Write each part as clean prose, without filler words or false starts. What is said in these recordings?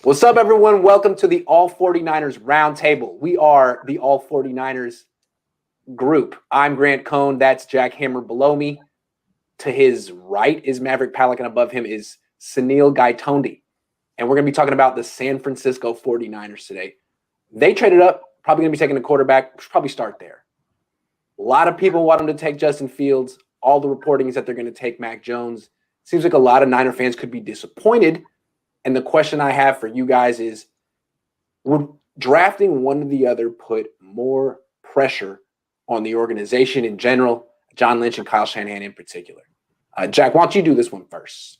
What's up, everyone? Welcome to the All49ers Roundtable. We are the All49ers group. I'm Grant Cohn. That's Jack Hammer below me. To his right is Maverick, Pallack, and above him is Suneil, Gaitonde. And we're going to be talking about the San Francisco 49ers today. They traded up, probably going to be taking a quarterback. We should probably start there. A lot of people want them to take Justin Fields. All the reporting is that they're going to take Mac Jones. Seems like a lot of Niner fans could be disappointed. And the question I have for you guys is, would drafting one or the other put more pressure on the organization in general, John Lynch and Kyle Shanahan in particular? Jack, why don't you do this one first?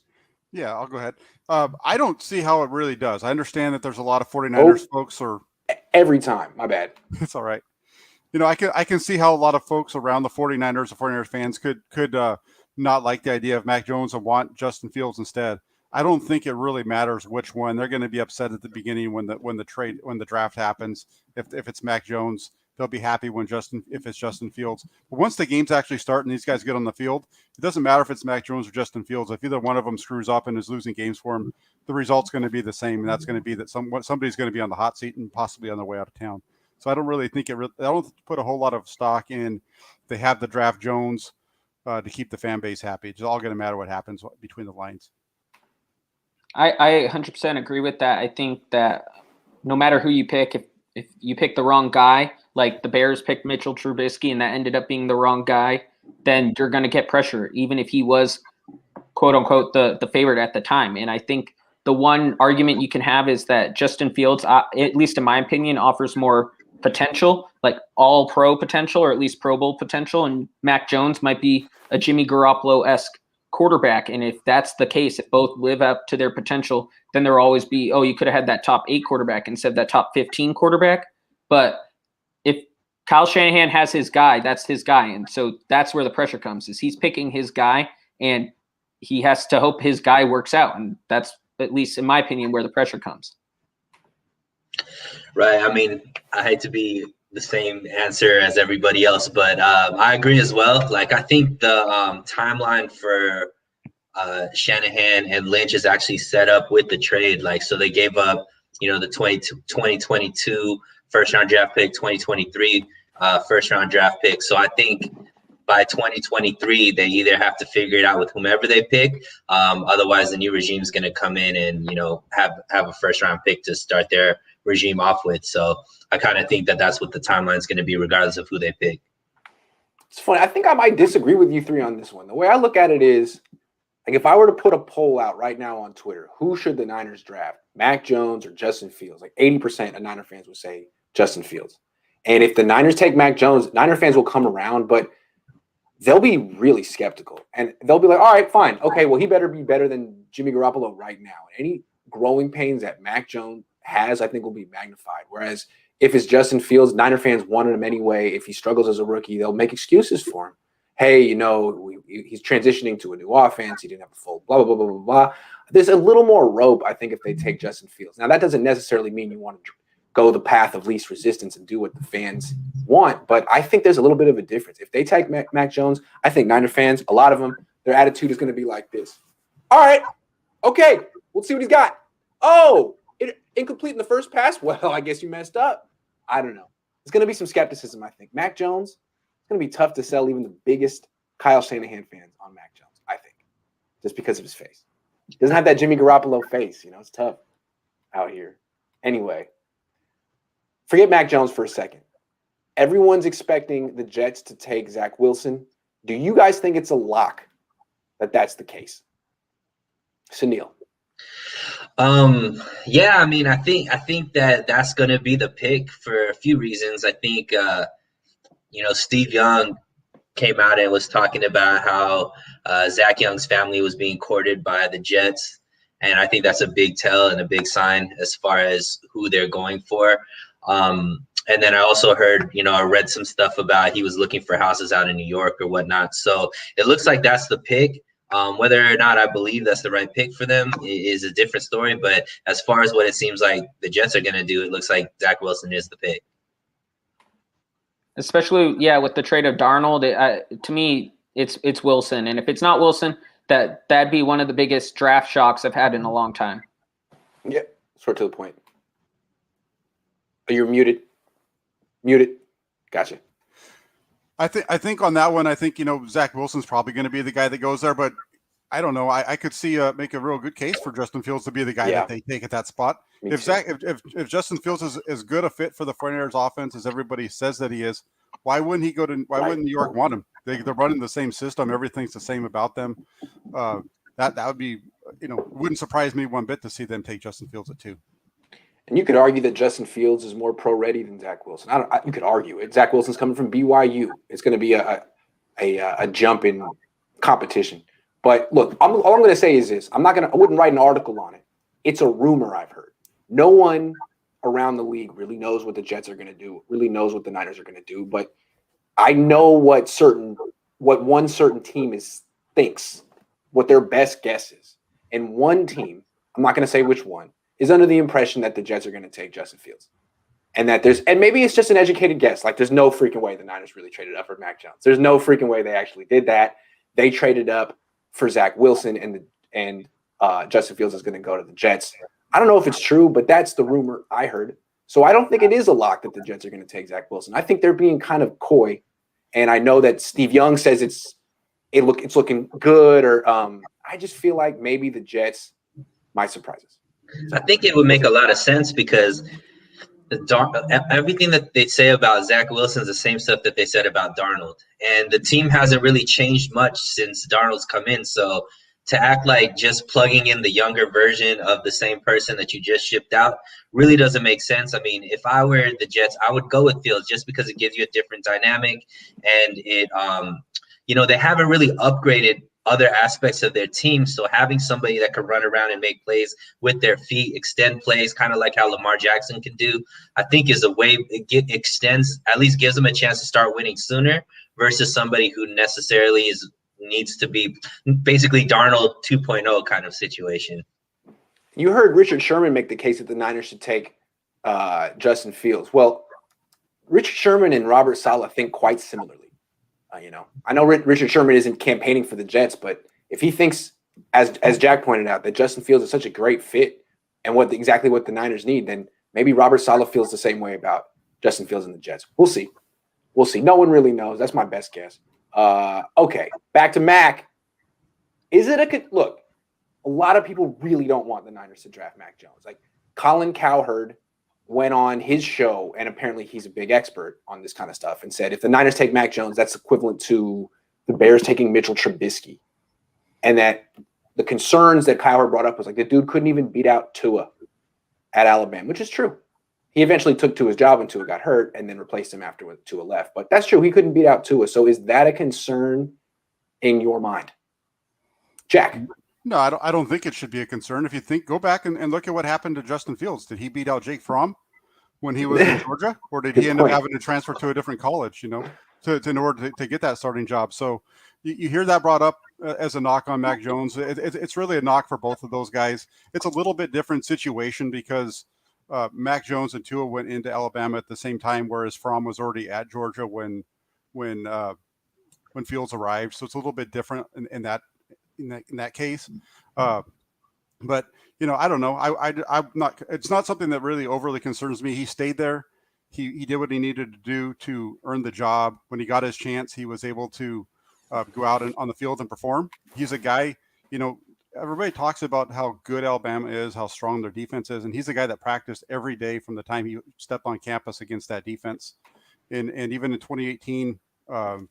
Yeah, I'll go ahead. I don't see how it really does. I understand that there's a lot of 49ers folks are every time. My bad. It's all right. You know, I can see how a lot of folks around the 49ers, the 49ers fans could not like the idea of Mac Jones and want Justin Fields instead. I don't think it really matters which one. They're going to be upset at the beginning when the draft happens. If it's Mac Jones, they'll be happy if it's Justin Fields. But once the games actually start and these guys get on the field, it doesn't matter if it's Mac Jones or Justin Fields. If either one of them screws up and is losing games for him, the result's going to be the same, and that's going to be that somebody's going to be on the hot seat and possibly on their way out of town. So I don't really think I don't put a whole lot of stock in they have the draft Jones to keep the fan base happy. It's all going to matter what happens between the lines. I 100% agree with that. I think that no matter who you pick, if you pick the wrong guy, like the Bears picked Mitchell Trubisky and that ended up being the wrong guy, then you're going to get pressure, even if he was, quote unquote, the favorite at the time. And I think the one argument you can have is that Justin Fields, at least in my opinion, offers more potential, like all pro potential, or at least Pro Bowl potential. And Mac Jones might be a Jimmy Garoppolo-esque quarterback. And if that's the case, if both live up to their potential, then there'll always be, you could have had that top 8 quarterback instead of that top 15 quarterback. But if Kyle Shanahan has his guy, that's his guy. And so that's where the pressure comes, is he's picking his guy and he has to hope his guy works out. And that's, at least in my opinion, where the pressure comes. Right. I mean, I hate to be the same answer as everybody else, but I agree as well. Like, I think the timeline for Shanahan and Lynch is actually set up with the trade. Like, so they gave up, the 2022 first round draft pick, 2023 first round draft pick. So I think by 2023, they either have to figure it out with whomever they pick. Otherwise, the new regime is going to come in and, have a first round pick to start their regime off with. So I kind of think that that's what the timeline is going to be, regardless of who they pick. It's funny. I think I might disagree with you three on this one. The way I look at it is, like, if I were to put a poll out right now on Twitter, who should the Niners draft, Mac Jones or Justin Fields? Like 80% of Niner fans would say Justin Fields. And if the Niners take Mac Jones, Niner fans will come around, but they'll be really skeptical. And they'll be like, all right, fine. Okay, well, he better be better than Jimmy Garoppolo right now. Any growing pains that Mac Jones has, I think, will be magnified. Whereas if it's Justin Fields, Niner fans wanted him anyway. If he struggles as a rookie, they'll make excuses for him. Hey, he's transitioning to a new offense. He didn't have a full blah, blah, blah, blah, blah. There's a little more rope, I think, if they take Justin Fields. Now, that doesn't necessarily mean you want to go the path of least resistance and do what the fans want, but I think there's a little bit of a difference. If they take Mac Jones, I think Niner fans, a lot of them, their attitude is going to be like this. All right, okay, we'll see what he's got. Oh, incomplete in the first pass? Well, I guess you messed up. I don't know. There's going to be some skepticism, I think. Mac Jones, it's going to be tough to sell even the biggest Kyle Shanahan fans on Mac Jones, I think, just because of his face. He doesn't have that Jimmy Garoppolo face. It's tough out here. Anyway, forget Mac Jones for a second. Everyone's expecting the Jets to take Zach Wilson. Do you guys think it's a lock that that's the case? Suneil. Yeah, I mean, I think that that's going to be the pick for a few reasons. I think, Steve Young came out and was talking about how Zach Young's family was being courted by the Jets. And I think that's a big tell and a big sign as far as who they're going for. And then I also heard, I read some stuff about he was looking for houses out in New York or whatnot. So it looks like that's the pick. Whether or not I believe that's the right pick for them is a different story. But as far as what it seems like the Jets are going to do, it looks like Zach Wilson is the pick. Especially, with the trade of Darnold, to me, it's Wilson. And if it's not Wilson, that'd be one of the biggest draft shocks I've had in a long time. Yeah. Short to the point. Oh, you're muted. Muted. Gotcha. I think on that one, I think, Zach Wilson's probably going to be the guy that goes there, but I don't know. I could see make a real good case for Justin Fields to be the guy that they take at that spot. If Justin Fields is as good a fit for the 49ers offense as everybody says that he is, why wouldn't New York want him? They're running the same system. Everything's the same about them. That would be, it wouldn't surprise me one bit to see them take Justin Fields at 2. And you could argue that Justin Fields is more pro-ready than Zach Wilson. You could argue it. Zach Wilson's coming from BYU. It's going to be a jump in competition. But look, all I'm going to say is this: I wouldn't write an article on it. It's a rumor I've heard. No one around the league really knows what the Jets are going to do. Really knows what the Niners are going to do. But I know what one certain team thinks, what their best guess is. And one team, I'm not going to say which one, is under the impression that the Jets are going to take Justin Fields. And maybe it's just an educated guess. Like, there's no freaking way the Niners really traded up for Mac Jones. There's no freaking way they actually did that. They traded up for Zach Wilson, and Justin Fields is going to go to the Jets. I don't know if it's true, but that's the rumor I heard. So I don't think it is a lock that the Jets are going to take Zach Wilson. I think they're being kind of coy. And I know that Steve Young says it's looking good, or I just feel like maybe the Jets might surprise us. I think it would make a lot of sense because everything that they say about Zach Wilson is the same stuff that they said about Darnold. And the team hasn't really changed much since Darnold's come in. So to act like just plugging in the younger version of the same person that you just shipped out really doesn't make sense. I mean, if I were the Jets, I would go with Fields just because it gives you a different dynamic. And it, they haven't really upgraded other aspects of their team. So having somebody that can run around and make plays with their feet, extend plays, kind of like how Lamar Jackson can do, I think is a way it extends, at least gives them a chance to start winning sooner versus somebody who necessarily needs to be basically Darnold 2.0 kind of situation. You heard Richard Sherman make the case that the Niners should take Justin Fields. Well, Richard Sherman and Robert Saleh think quite similarly. I know Richard Sherman isn't campaigning for the Jets, but if he thinks, as Jack pointed out, that Justin Fields is such a great fit and exactly what the Niners need, then maybe Robert Saleh feels the same way about Justin Fields and the Jets. We'll see. No one really knows. That's my best guess. Okay, back to Mac. Look, a lot of people really don't want the Niners to draft Mac Jones. Like, Colin Cowherd went on his show, and apparently he's a big expert on this kind of stuff, and said if the Niners take Mac Jones, that's equivalent to the Bears taking Mitchell Trubisky. And that the concerns that Cowherd brought up was like, the dude couldn't even beat out Tua at Alabama, which is true. He eventually took Tua's job when Tua got hurt and then replaced him after Tua left. But that's true. He couldn't beat out Tua. So is that a concern in your mind? Jack? No, I don't think it should be a concern. If you go back and look at what happened to Justin Fields. Did he beat out Jake Fromm when he was in Georgia? Or did he end up having to transfer to a different college, in order to get that starting job? So you hear that brought up as a knock on Mac Jones. It's really a knock for both of those guys. It's a little bit different situation because Mac Jones and Tua went into Alabama at the same time, whereas Fromm was already at Georgia when Fields arrived. So it's a little bit different in that case. But I don't know. I'm not. It's not something that really overly concerns me. He stayed there. He did what he needed to do to earn the job. When he got his chance, he was able to go out on the field and perform. He's a guy. Everybody talks about how good Alabama is, how strong their defense is, and he's a guy that practiced every day from the time he stepped on campus against that defense. And even in 2018, the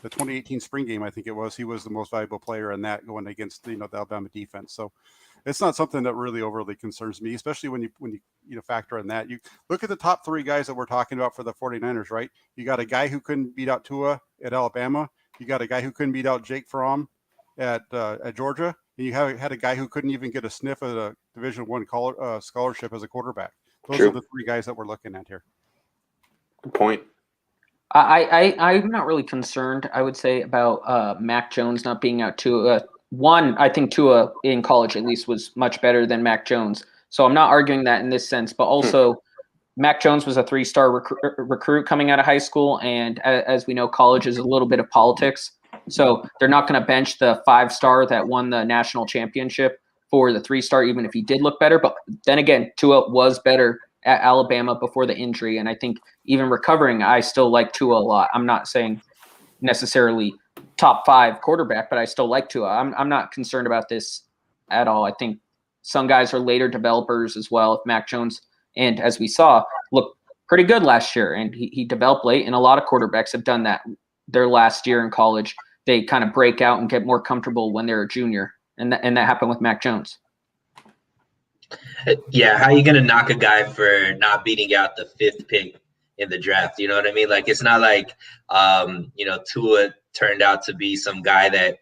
2018 spring game, I think it was, he was the most valuable player in that going against the Alabama defense. So it's not something that really overly concerns me, especially when you factor in that. You look at the top three guys that we're talking about for the 49ers, right? You got a guy who couldn't beat out Tua at Alabama. You got a guy who couldn't beat out Jake Fromm at Georgia. And you had a guy who couldn't even get a sniff at a Division I scholarship as a quarterback. Those are the three guys that we're looking at here. Good point. I'm not really concerned, I would say, about Mac Jones not being out Tua. One, I think Tua in college at least was much better than Mac Jones. So I'm not arguing that in this sense. But also, Mac Jones was a 3-star recruit coming out of high school. And as we know, college is a little bit of politics. So they're not going to bench the 5-star that won the national championship for the 3-star, even if he did look better. But then again, Tua was better at Alabama before the injury. And I think even recovering, I still like Tua a lot. I'm not saying necessarily top 5 quarterback, but I still like Tua. I'm not concerned about this at all. I think some guys are later developers as well. If Mac Jones, and as we saw, looked pretty good last year, and he developed late, and a lot of quarterbacks have done that their last year in college. They kind of break out and get more comfortable when they're a junior, and that happened with Mac Jones. Yeah, how are you gonna knock a guy for not beating out the 5th pick in the draft? You know what I mean? Like, it's not like Tua turned out to be some guy that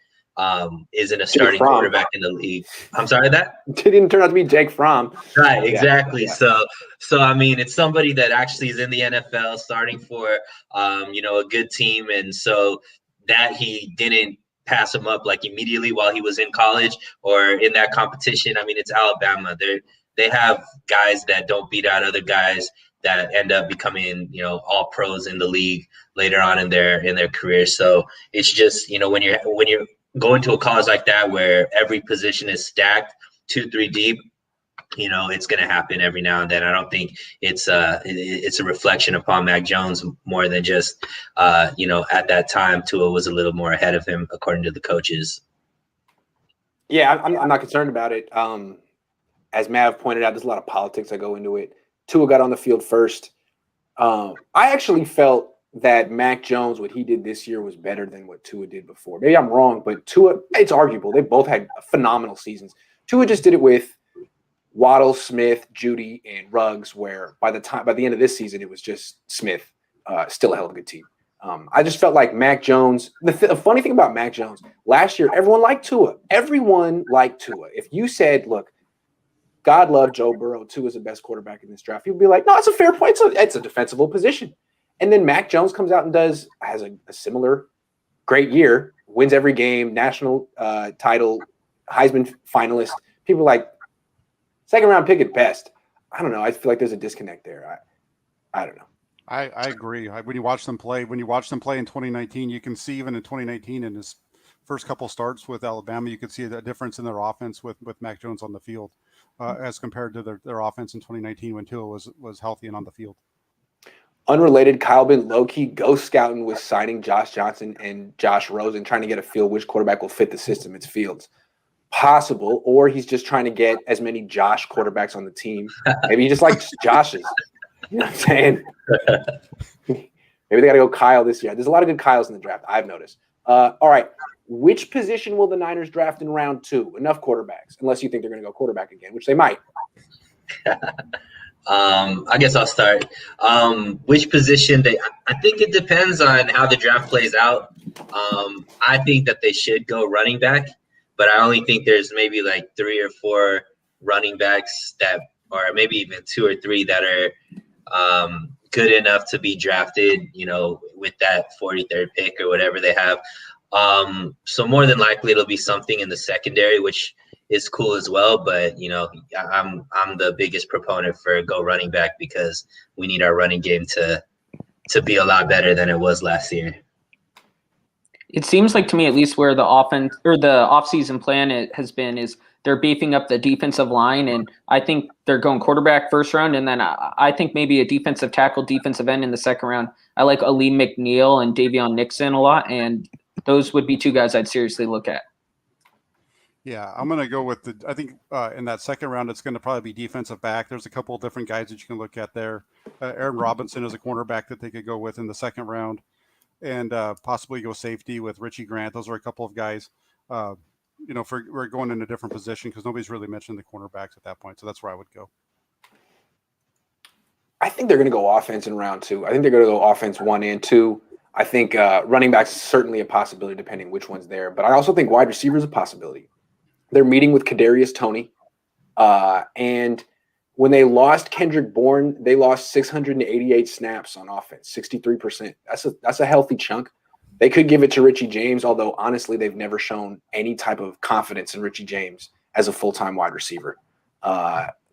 isn't a starting quarterback in the league. I'm sorry, that It didn't turn out to be Jake Fromm. Right, exactly. Yeah. So I mean, it's somebody that actually is in the NFL, starting for a good team, and so that he didn't pass him up like immediately while he was in college or in that competition. I mean, it's Alabama. They have guys that don't beat out other guys that end up becoming, all pros in the league later on in their career. So it's just, when you're going to a college like that where every position is stacked 2-3 deep, it's going to happen every now and then. I don't think it's a reflection upon Mac Jones more than just, at that time, Tua was a little more ahead of him, according to the coaches. Yeah, I'm not concerned about it. As Mav pointed out, there's a lot of politics that go into it. Tua got on the field first. I actually felt that Mac Jones, what he did this year, was better than what Tua did before. Maybe I'm wrong, but Tua, it's arguable. They both had phenomenal seasons. Tua just did it with Waddle, Smith, Judy, and Ruggs, where by the end of this season, it was just Smith, still a hell of a good team. I just felt like Mac Jones, the funny thing about Mac Jones, last year, everyone liked Tua. Everyone liked Tua. If you said, look, God love Joe Burrow, Tua is the best quarterback in this draft, he'd be like, no, it's a fair point. It's a defensible position. And then Mac Jones comes out and has a similar great year, wins every game, national title, Heisman finalist. People are like, second round pick at best. I don't know. I feel like there's a disconnect there. I don't know. I agree. When you watch them play in 2019, you can see even in 2019 in his first couple starts with Alabama, you could see a difference in their offense with Mac Jones on the field as compared to their offense in 2019 when Tua was healthy and on the field. Unrelated, Kyle been low-key ghost scouting with signing Josh Johnson and Josh Rosen, trying to get a feel which quarterback will fit the system. It's Fields. Possible, or he's just trying to get as many Josh quarterbacks on the team. Maybe he just likes Josh's. You know what I'm saying? Maybe they got to go Kyle this year. There's a lot of good Kyles in the draft, I've noticed. All right. Which position will the Niners draft in round 2? Enough quarterbacks, unless you think they're going to go quarterback again, which they might. I guess I'll start. Which position I think it depends on how the draft plays out. I think that they should go running back, but I only think there's maybe like 3 or 4 running backs or maybe even 2 or 3 that are good enough to be drafted, with that 43rd pick or whatever they have. So more than likely it'll be something in the secondary, which is cool as well. But, I'm the biggest proponent for go running back because we need our running game to be a lot better than it was last year. It seems like to me, at least where the offense or the offseason plan has been, is they're beefing up the defensive line. And I think they're going quarterback first round. And then I think maybe a defensive tackle, defensive end in the second round. I like Ali McNeil and Davion Nixon a lot. And those would be 2 guys I'd seriously look at. Yeah, I'm going to go with I think in that second round, it's going to probably be defensive back. There's a couple of different guys that you can look at there. Aaron Robinson is a cornerback that they could go with in the second round, and possibly go safety with Richie Grant. Those are a couple of guys, we're going in a different position because nobody's really mentioned the cornerbacks at that point. So that's where I would go. I think they're going to go offense in round 2. I think they're going to go offense 1 and 2. I think running back's certainly a possibility depending which one's there. But I also think wide receiver is a possibility. They're meeting with Kadarius Toney. And when they Kendrick Bourne, they lost 688 snaps on offense, 63%. That's a healthy chunk. They could give it to Richie James, although honestly, they've never shown any type of confidence in Richie James as a full-time wide receiver.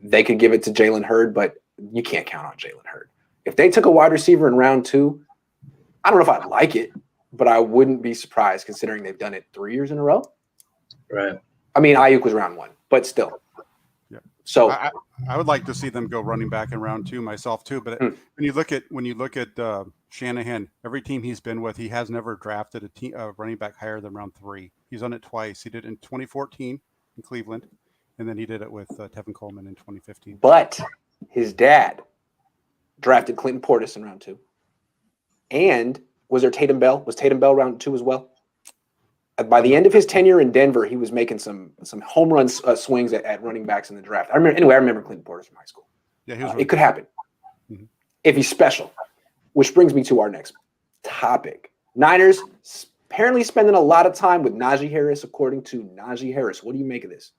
They could give it to Jalen Hurd, but you can't count on Jalen Hurd. If they took a wide receiver in round 2, I don't know if I'd like it, but I wouldn't be surprised considering they've done it 3 years in a row. Right. I mean, Ayuk was round 1, but still. Yeah. So I would like to see them go running back in round 2 myself too. But when you look at Shanahan, every team he's been with, he has never drafted a running back higher than round 3. He's done it twice. He did it in 2014 in Cleveland, and then he did it with Tevin Coleman in 2015. But his dad drafted Clinton Portis in round 2. And was there Tatum Bell? Was Tatum Bell round 2 as well? By the end of his tenure in Denver, he was making some home run swings at running backs in the draft. I remember Clinton Portis from high school. Yeah, he was it could happen if he's special. Which brings me to our next topic. Niners apparently spending a lot of time with Najee Harris, according to Najee Harris. What do you make of this?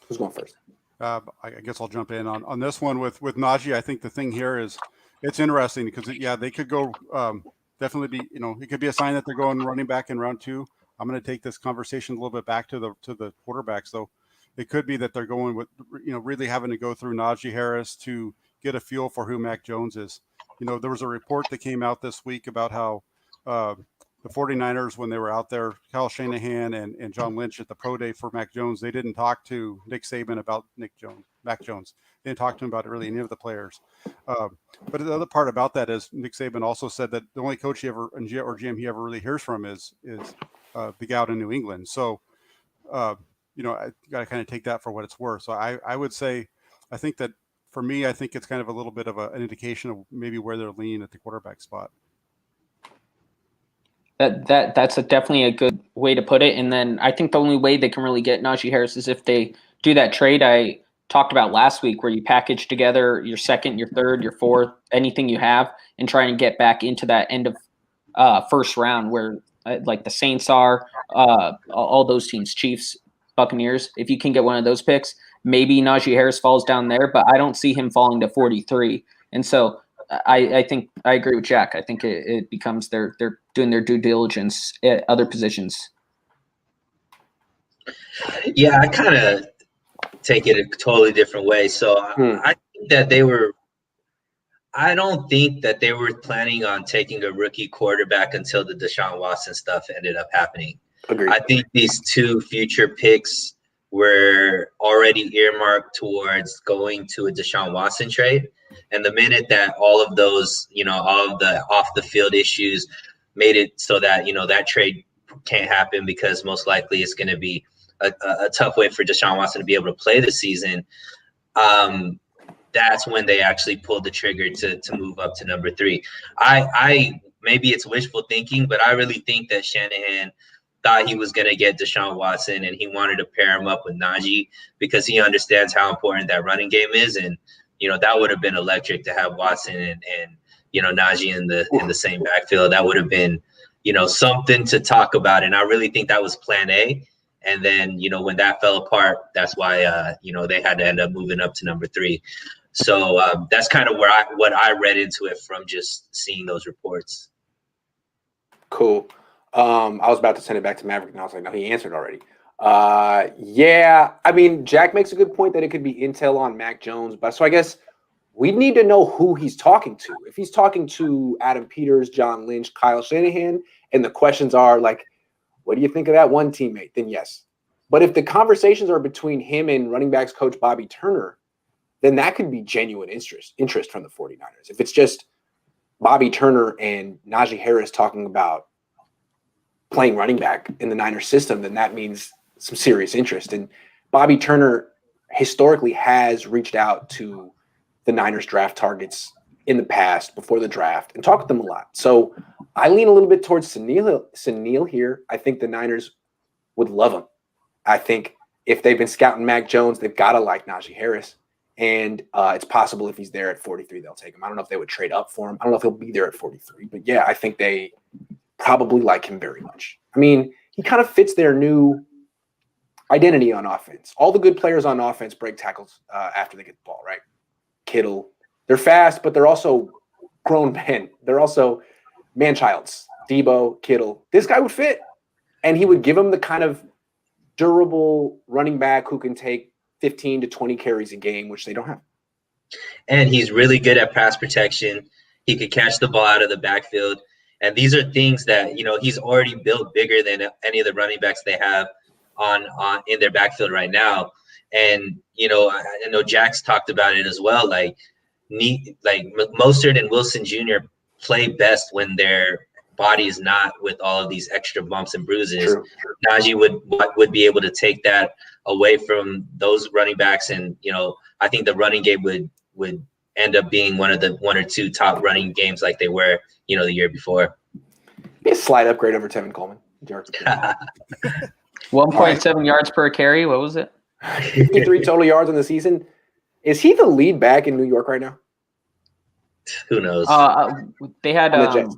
Who's going first? I guess I'll jump in on this one with Najee. I think the thing here is it's interesting because they could go definitely be, it could be a sign that they're going running back in round 2. I'm going to take this conversation a little bit back to the quarterbacks though. It could be that they're going with, really having to go through Najee Harris to get a feel for who Mac Jones is. There was a report that came out this week about how the 49ers, when they were out there, Kyle Shanahan and John Lynch at the pro day for Mac Jones, they didn't talk to Nick Saban about Mac Jones. They didn't talk to him about really any of the players. But the other part about that is Nick Saban also said that the only coach he ever or GM he ever really hears from is the guy out in New England. So, I got to kind of take that for what it's worth. So I would say, I think that for me, I think it's kind of a little bit of an indication of maybe where they're leaning at the quarterback spot. That's definitely a good way to put it. And then I think the only way they can really get Najee Harris is if they do that trade I talked about last week, where you package together your second, your third, your fourth, anything you have, and try and get back into that end of first round where like the Saints are, all those teams, Chiefs, Buccaneers. If you can get one of those picks, maybe Najee Harris falls down there, but I don't see him falling to 43. And so I think I agree with Jack. I think it becomes they're doing their due diligence at other positions. Yeah, I kind of take it a totally different way. So I think that I don't think that they were planning on taking a rookie quarterback until the Deshaun Watson stuff ended up happening. Agreed. I think these 2 future picks were already earmarked towards going to a Deshaun Watson trade. And the minute that all of those, all of the off the field issues made it so that, that trade can't happen because most likely it's going to be a tough way for Deshaun Watson to be able to play this season. That's when they actually pulled the trigger to move up to number 3. I maybe it's wishful thinking, but I really think that Shanahan thought he was going to get Deshaun Watson and he wanted to pair him up with Najee because he understands how important that running game is. And, that would have been electric to have Watson and Najee in the same backfield. That would have been, something to talk about. And I really think that was plan A. And then, when that fell apart, that's why, they had to end up moving up to number 3. So that's kind of what I read into it from just seeing those reports. Cool. I was about to send it back to Maverick, and I was like, no, he answered already. Yeah, I mean, Jack makes a good point that it could be intel on Mac Jones, but so I guess we need to know who he's talking to. If he's talking to Adam Peters, John Lynch, Kyle Shanahan, and the questions are like, what do you think of that one teammate? Then yes. But if the conversations are between him and running backs coach Bobby Turner, then that could be genuine interest from the 49ers. If it's just Bobby Turner and Najee Harris talking about playing running back in the Niners system, then that means some serious interest. And Bobby Turner historically has reached out to the Niners draft targets in the past before the draft and talked with them a lot. So I lean a little bit towards Suneil here. I think the Niners would love him. I think if they've been scouting Mac Jones, they've got to like Najee Harris. And it's possible if he's there at 43, they'll take him. I don't know if they would trade up for him. I don't know if he'll be there at 43. But, yeah, I think they probably like him very much. I mean, he kind of fits their new identity on offense. All the good players on offense break tackles after they get the ball, right? Kittle. They're fast, but they're also grown men. They're also man-childs. Debo, Kittle. This guy would fit. And he would give them the kind of durable running back who can take 15 to 20 carries a game, which they don't have. And he's really good at pass protection. He could catch the ball out of the backfield. And these are things that, you know, he's already built bigger than any of the running backs they have on in their backfield right now. And I know Jack's talked about it as well. Like Mostert and Wilson Jr. play best when their body is not with all of these extra bumps and bruises. True. Najee would be able to take that away from those running backs, and I think the running game would end up being one or two top running games like they were the year before. Be a slight upgrade over Tevin Coleman. 1.7 yards per carry. What was it? 53 total yards on the season. Is he the lead back in New York right now? Who knows? They had On the Jets.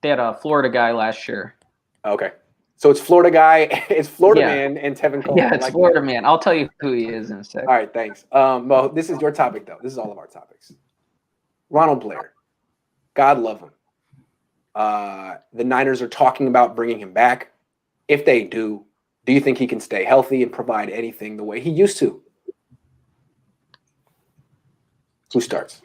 they had a Florida guy last year. Okay. So it's Florida guy, it's Florida man, and Tevin Coleman. Yeah, it's Florida man. I'll tell you who he is in a second. All right, thanks. Mo, this is your topic, though. This is all of our topics. Ronald Blair. God love him. The Niners are talking about bringing him back. If they do you think he can stay healthy and provide anything the way he used to? Who starts?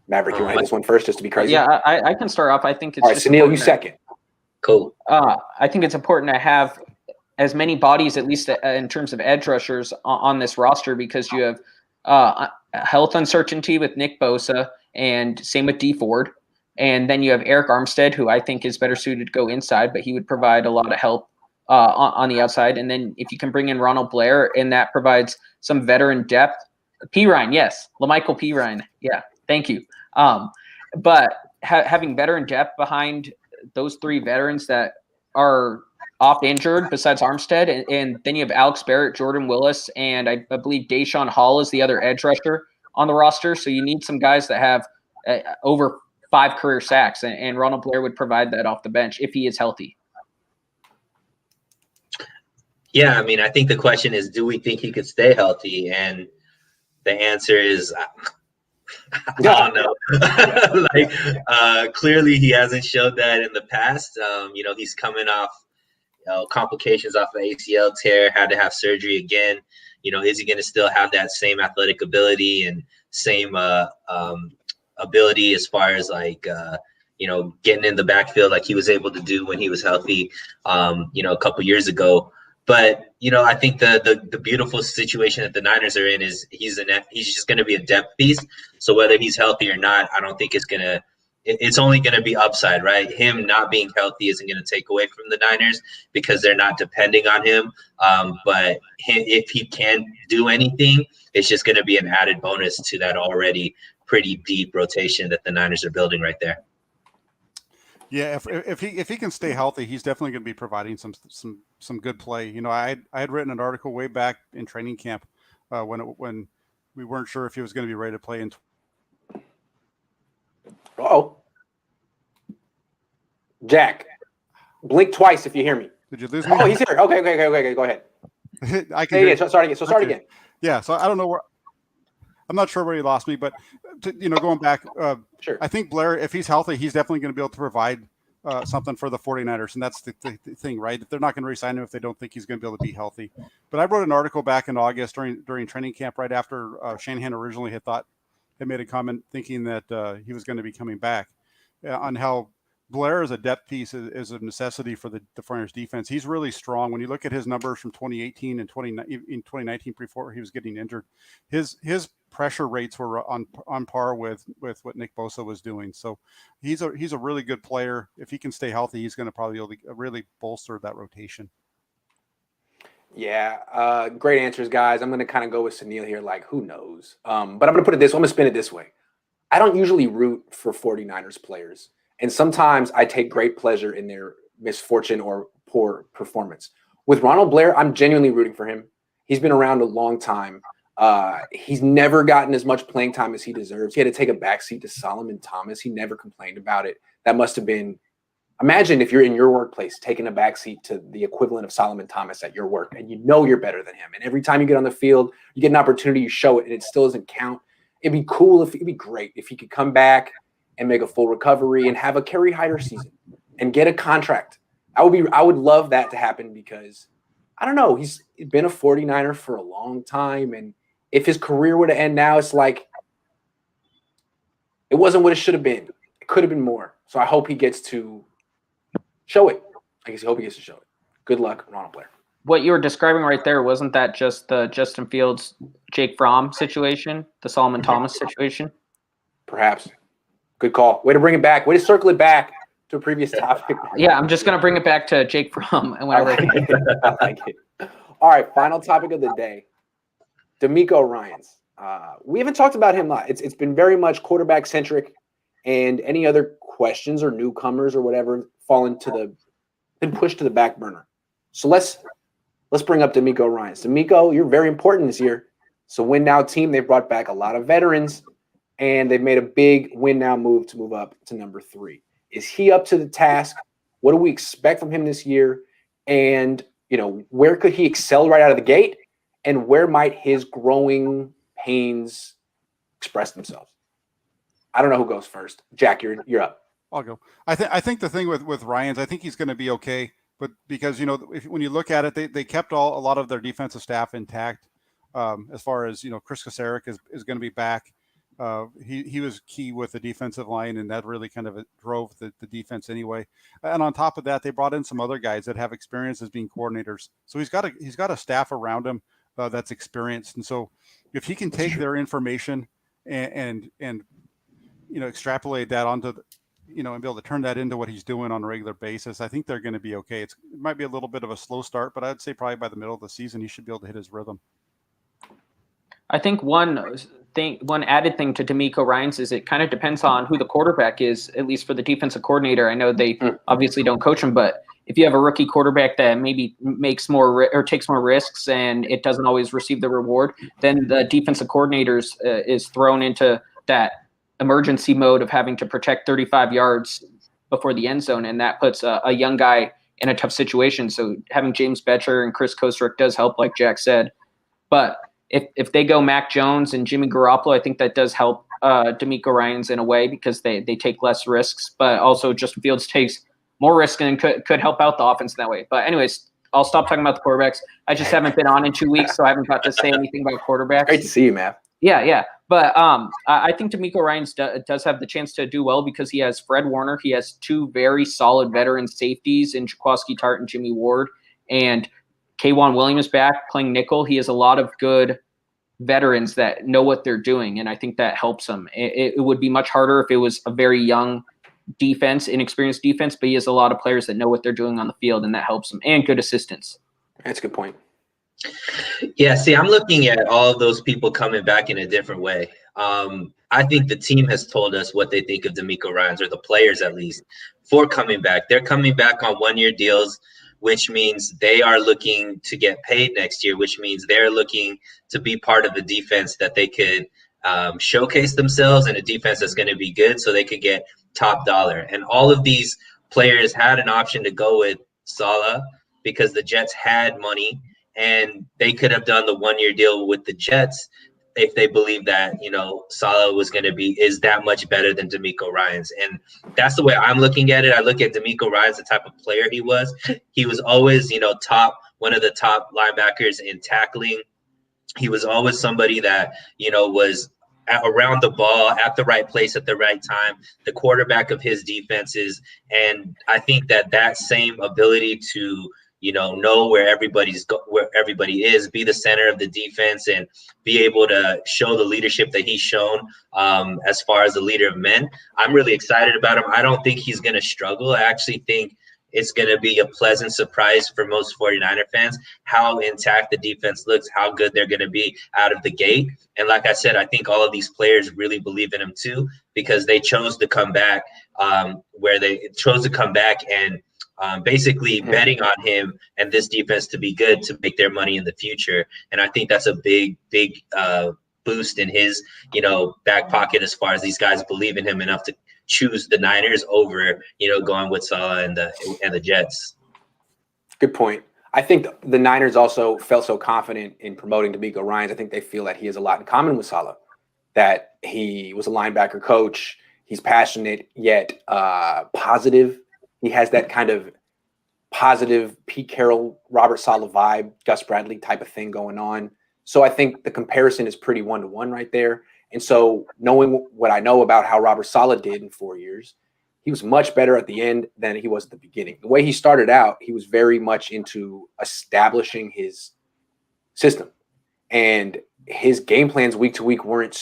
Maverick, you want to hit this one first just to be crazy? Yeah, I can start off. I think it's all right, Suneil, you second. Cool. I think it's important to have as many bodies, at least in terms of edge rushers, on this roster, because you have health uncertainty with Nick Bosa, and same with Dee Ford. And then you have Eric Armstead, who I think is better suited to go inside, but he would provide a lot of help on the outside. And then if you can bring in Ronald Blair, and that provides some veteran depth. P. Ryan, yes. LaMichael P. Ryan. Yeah, thank you. But having veteran depth behind those three veterans that are off injured besides Armstead, and then you have Alex Barrett, Jordan Willis, and I believe Deshaun Hall is the other edge rusher on the roster. So you need some guys that have over 5 career sacks, and Ronald Blair would provide that off the bench if he is healthy. Yeah, I mean, I think the question is, do we think he could stay healthy? And the answer is, I don't know. Clearly, he hasn't showed that in the past. He's coming off complications off of ACL tear, had to have surgery again. Is he going to still have that same athletic ability and same ability as far as getting in the backfield like he was able to do when he was healthy, a couple years ago? But I think the beautiful situation that the Niners are in is he's just going to be a depth piece. So whether he's healthy or not, I don't think it's only going to be upside, right? Him not being healthy isn't going to take away from the Niners because they're not depending on him. But if he can do anything, it's just going to be an added bonus to that already pretty deep rotation that the Niners are building right there. Yeah, if he can stay healthy, he's definitely going to be providing some good play. I had written an article way back in training camp when we weren't sure if he was going to be ready to play in. Oh, Jack, blink twice if you hear me. Did you lose me? Oh, he's here. Okay. Go ahead. I can. Yeah. Start again. So start again. Yeah. So I don't know where. I'm not sure where he lost me, but going back, sure. I think Blair, if he's healthy, he's definitely going to be able to provide something for the 49ers. And that's the thing, right? They're not going to re-sign him if they don't think he's going to be able to be healthy. But I wrote an article back in August during training camp, right after Shanahan originally had made a comment thinking that he was going to be coming back, on how Blair as a depth piece is a necessity for the 49ers defense. He's really strong. When you look at his numbers from 2018 and 2019 before he was getting injured, his pressure rates were on par with what Nick Bosa was doing. So he's a really good player. If he can stay healthy, he's going to probably be able to really bolster that rotation. Yeah, great answers, guys. I'm going to kind of go with Suneil here, who knows? But I'm going to put it this way. I'm going to spin it this way. I don't usually root for 49ers players. And sometimes I take great pleasure in their misfortune or poor performance. With Ronald Blair, I'm genuinely rooting for him. He's been around a long time. He's never gotten as much playing time as he deserves. He had to take a backseat to Solomon Thomas. He never complained about it. That must have been – imagine if you're in your workplace taking a backseat to the equivalent of Solomon Thomas at your work, and you're better than him. And every time you get on the field, you get an opportunity, you show it, and it still doesn't count. It'd be great if he could come back and make a full recovery and have a Kerry Hyder season and get a contract. I would love that to happen because, I don't know, he's been a 49er for a long time, and if his career were to end now, it's like it wasn't what it should have been. It could have been more. So I hope he gets to show it. I hope he gets to show it. Good luck, Ronald Blair. what you were describing right there, wasn't that just the Justin Fields, Jake Fromm situation, the Solomon Thomas situation? Perhaps. Good call. Way to bring it back. Way to circle it back to a previous topic. Yeah, I'm just going to bring it back to Jake Fromm and whenever I can. I like it. All right, final topic of the day. DeMeco Ryans. We haven't talked about him a lot. It's been very much quarterback centric, and any other questions or newcomers or whatever been pushed to the back burner. So let's bring up DeMeco Ryans. DeMeco, you're very important this year. So win now team. They've brought back a lot of veterans, and they've made a big win now move to move up to number 3. Is he up to the task? What do we expect from him this year? And where could he excel right out of the gate? And where might his growing pains express themselves? I don't know who goes first. Jack, you're up. I'll go. I think the thing with Ryans, I think he's going to be okay, but because when you look at it, they kept a lot of their defensive staff intact. As far as Chris Kocurek is going to be back. He was key with the defensive line, and that really kind of drove the defense anyway. And on top of that, they brought in some other guys that have experience as being coordinators. So he's got a staff around him that's experienced. And so if he can take their information and extrapolate that onto and be able to turn that into what he's doing on a regular basis, I think they're going to be okay. It might be a little bit of a slow start, but I'd say probably by the middle of the season, he should be able to hit his rhythm. I think one added thing to DeMeco Ryans is it kind of depends on who the quarterback is, at least for the defensive coordinator. I know they obviously don't coach him, but if you have a rookie quarterback that maybe makes more or takes more risks and it doesn't always receive the reward, then the defensive coordinator is thrown into that emergency mode of having to protect 35 yards before the end zone, and that puts a young guy in a tough situation. So having James Betcher and Chris Kocurek does help, like Jack said. But if they go Mac Jones and Jimmy Garoppolo, I think that does help DeMeco Ryans in a way because they take less risks, but also Justin Fields takes more risk and could help out the offense in that way. But anyways, I'll stop talking about the quarterbacks. I just haven't been on in 2 weeks, so I haven't got to say anything about quarterbacks. Great to see you, Matt. Yeah. But I think DeMeco Ryans does have the chance to do well because he has Fred Warner. He has 2 very solid veteran safeties in Jaquiski Tartt and Jimmy Ward. And K'Wan Williams back playing nickel. He has a lot of good veterans that know what they're doing, and I think that helps him. It would be much harder if it was a very young defense, inexperienced defense, but he has a lot of players that know what they're doing on the field, and that helps him, and good assistance. That's a good point. Yeah, see, I'm looking at all of those people coming back in a different way. I think the team has told us what they think of DeMeco Ryans, or the players at least, for coming back. They're coming back on 1-year deals, which means they are looking to get paid next year, which means they're looking to be part of the defense that they could showcase themselves in, a defense that's going to be good so they could get top dollar. And all of these players had an option to go with Saleh because the Jets had money, and they could have done the 1-year deal with the Jets if they believe that, Saleh is that much better than DeMeco Ryans. And that's the way I'm looking at it. I look at DeMeco Ryans, the type of player he was. He was always, one of the top linebackers in tackling. He was always somebody that, was around the ball at the right place at the right time, the quarterback of his defenses. And I think that same ability to, know where everybody is, be the center of the defense, and be able to show the leadership that he's shown as far as the leader of men. I'm really excited about him. I don't think he's going to struggle. I actually think it's going to be a pleasant surprise for most 49er fans how intact the defense looks, how good they're going to be out of the gate. And like I said, I think all of these players really believe in him too, because they chose to come back and basically betting on him and this defense to be good to make their money in the future. And I think that's a big boost in his, back pocket as far as these guys believe in him enough to choose the Niners over, going with Saleh and the Jets. Good point. I think the Niners also felt so confident in promoting DeMeco Ryans. I think they feel that he has a lot in common with Saleh, that he was a linebacker coach. He's passionate yet positive. He has that kind of positive Pete Carroll, Robert Saleh vibe, Gus Bradley type of thing going on. So I think the comparison is pretty 1-to-1 right there. And so knowing what I know about how Robert Saleh did in 4 years, he was much better at the end than he was at the beginning. The way he started out, he was very much into establishing his system. And his game plans week to week weren't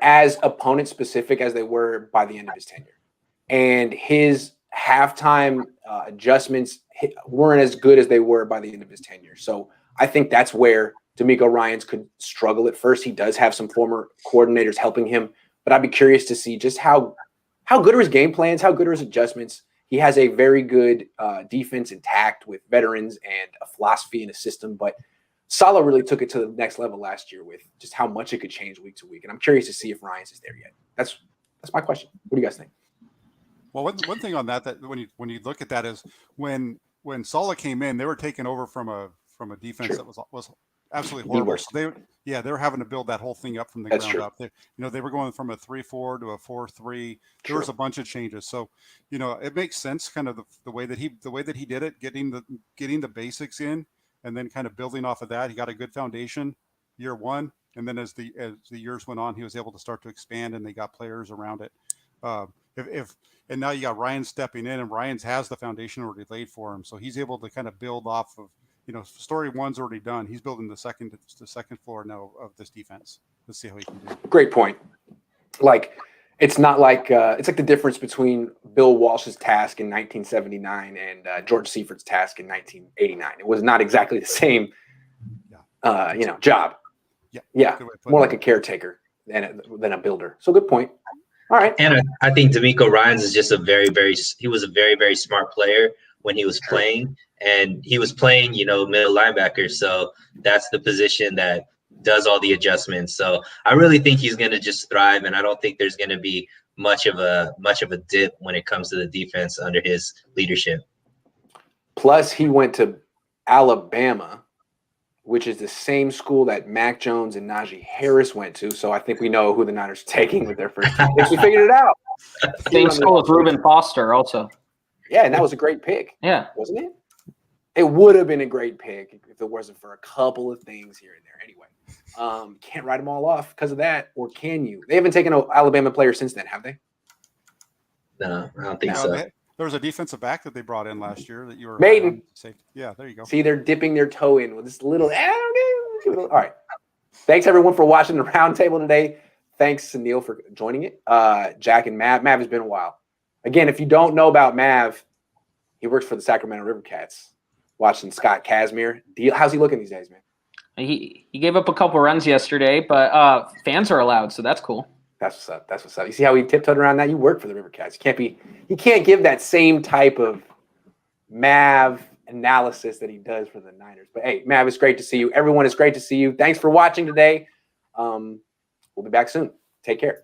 as opponent specific as they were by the end of his tenure. And his halftime adjustments weren't as good as they were by the end of his tenure. So I think that's where DeMeco Ryans could struggle at first. He does have some former coordinators helping him, but I'd be curious to see just how good are his game plans, how good are his adjustments. He has a very good defense intact with veterans and a philosophy and a system, but Saleh really took it to the next level last year with just how much it could change week to week. And I'm curious to see if Ryans is there yet. That's my question. What do you guys think? Well, one thing on that when you look at that is when Saleh came in, they were taking over from a defense that was absolutely horrible. So they were having to build that whole thing up from the ground up. They were going from a 3-4 to a 4-3. There was a bunch of changes. So, it makes sense kind of the way that he did it, getting the basics in and then kind of building off of that. He got a good foundation year one. And then as the years went on, he was able to start to expand and they got players around it. And now you got Ryan stepping in, and Ryans has the foundation already laid for him. So he's able to kind of build off of, story one's already done. He's building the second floor now of this defense. Let's see how he can do. Great point. It's not like it's like the difference between Bill Walsh's task in 1979 and George Seifert task in 1989. It was not exactly the same, job. Yeah. More like a caretaker than a builder. So good point. All right. And I think DeMeco Ryans is just he was a very, very smart player when he was playing, and he was playing, middle linebacker. So that's the position that does all the adjustments. So I really think he's going to just thrive. And I don't think there's going to be much of a dip when it comes to the defense under his leadership. Plus he went to Alabama, which is the same school that Mac Jones and Najee Harris went to. So I think we know who the Niners are taking with their first pick. We figured it out. Same school as Reuben Foster also. Yeah, and that was a great pick. Yeah. Wasn't it? It would have been a great pick if it wasn't for a couple of things here and there. Anyway, can't write them all off because of that, or can you? They haven't taken an Alabama player since then, have they? No, I don't think so. There was a defensive back that they brought in last year that you were Maiden. Yeah, there you go. See, they're dipping their toe in with this little. All right. Thanks everyone for watching the Roundtable today. Thanks Suneil for joining it. Jack and Mav. Mav has been a while. Again, if you don't know about Mav, he works for the Sacramento River Cats. Watching Scott Kazmir. How's he looking these days, man? He gave up a couple runs yesterday, but fans are allowed, so that's cool. That's what's up. You see how he tiptoed around that? You work for the River Cats. You can't give that same type of Mav analysis that he does for the Niners. But hey, Mav, it's great to see you. Everyone, it's great to see you. Thanks for watching today. We'll be back soon. Take care.